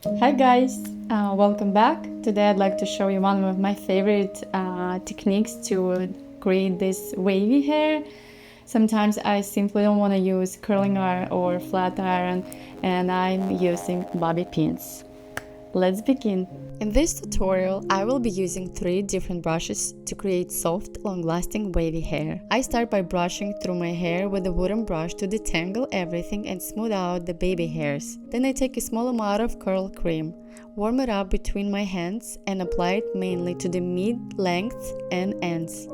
Hi guys, welcome back. Today I'd like to show you one of my favorite techniques to create this wavy hair. Sometimes I simply don't want to use curling iron or flat iron and I'm using bobby pins. Let's begin. In this tutorial, I will be using 3 different brushes to create soft, long-lasting wavy hair. I start by brushing through my hair with a wooden brush to detangle everything and smooth out the baby hairs. Then I take a small amount of curl cream, warm it up between my hands and apply it mainly to the mid-length and ends.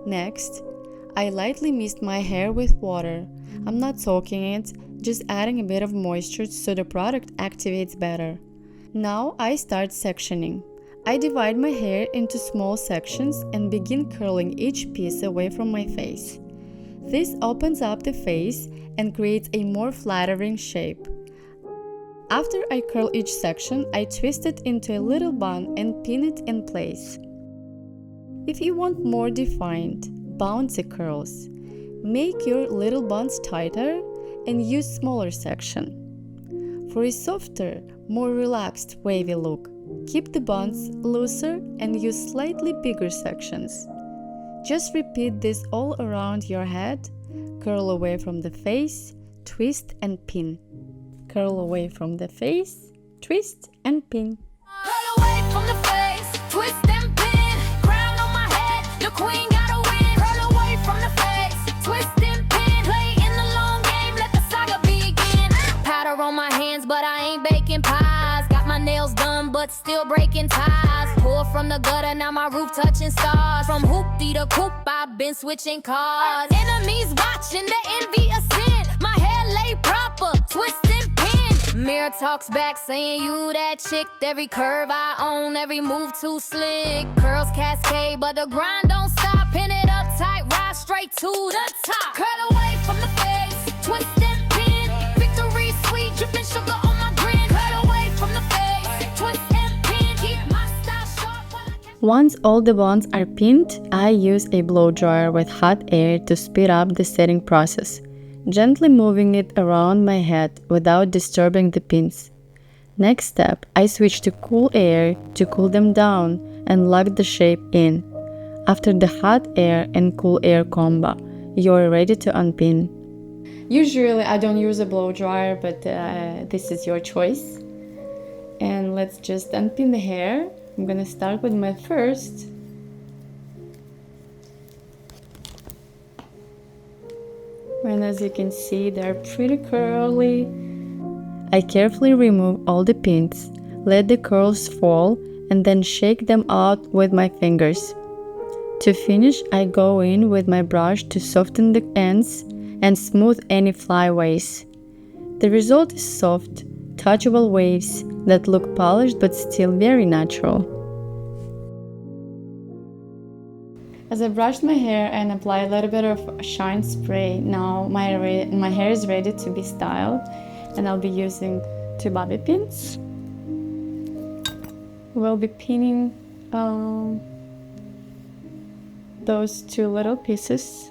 Next, I lightly mist my hair with water. I'm not soaking it, just adding a bit of moisture so the product activates better. Now I start sectioning. I divide my hair into small sections and begin curling each piece away from my face. This opens up the face and creates a more flattering shape. After I curl each section, I twist it into a little bun and pin it in place. If you want more defined, bouncy curls, make your little buns tighter and use smaller section. For a softer, more relaxed wavy look, keep the buns looser and use slightly bigger sections. Just repeat this all around your head. Curl away from the face, twist and pin. Curl away from the face, twist and pin. Curl away from the face, twist and pin. Crown on my head, the queen gotta win. Curl away from the face, twist and pin. Play in the long game, let the saga begin. Powder on my hands, but I ain't baking pies. Got my nails done, but still breaking ties. Pour from the gutter, now my roof touching stars. From hoopty to coop, I've been switching cars. Enemies watching, the envy ascend. My hair lay proper, twist and pin. Mirror talks back, saying you that chick. Every curve I own, every move too slick. Curls cascade, but the grind don't stop. Pin it up tight, rise straight to the top. Curl away from the face, twist and pin. Victory sweet, dripping sugar on my grin. Curl away from the face, twist and pin. Keep my style sharp while I catch. Once all the buns are pinned, I use a blow dryer with hot air to speed up the setting process, gently moving it around my head without disturbing the pins. Next step, I switch to cool air to cool them down and lock the shape in. After the hot air and cool air combo, you're ready to unpin. Usually I don't use a blow dryer, but this is your choice. And let's just unpin the hair. I'm gonna start with my first. And as you can see, they're pretty curly. I carefully remove all the pins, let the curls fall, and then shake them out with my fingers. To finish, I go in with my brush to soften the ends and smooth any flyaways. The result is soft, touchable waves that look polished but still very natural. As I brushed my hair and applied a little bit of shine spray, now my hair is ready to be styled, and I'll be using 2 bobby pins. We'll be pinning those 2 little pieces.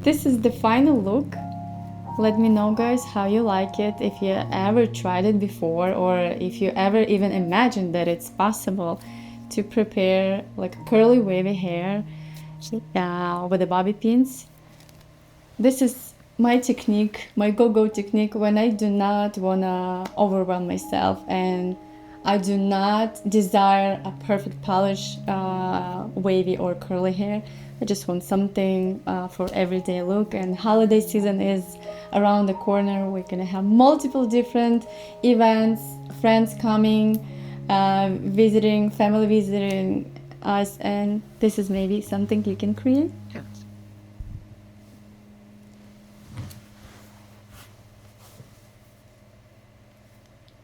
This is the final look. Let me know, guys, how you like it, if you ever tried it before, or if you ever even imagined that it's possible to prepare like curly wavy hair with the bobby pins. This is my technique, my go-go technique when I do not want to overwhelm myself and I do not desire a perfect polish wavy or curly hair. I just want something for everyday look, and holiday season is around the corner. We're gonna have multiple different events, friends coming, visiting, family visiting us, and this is maybe something you can create.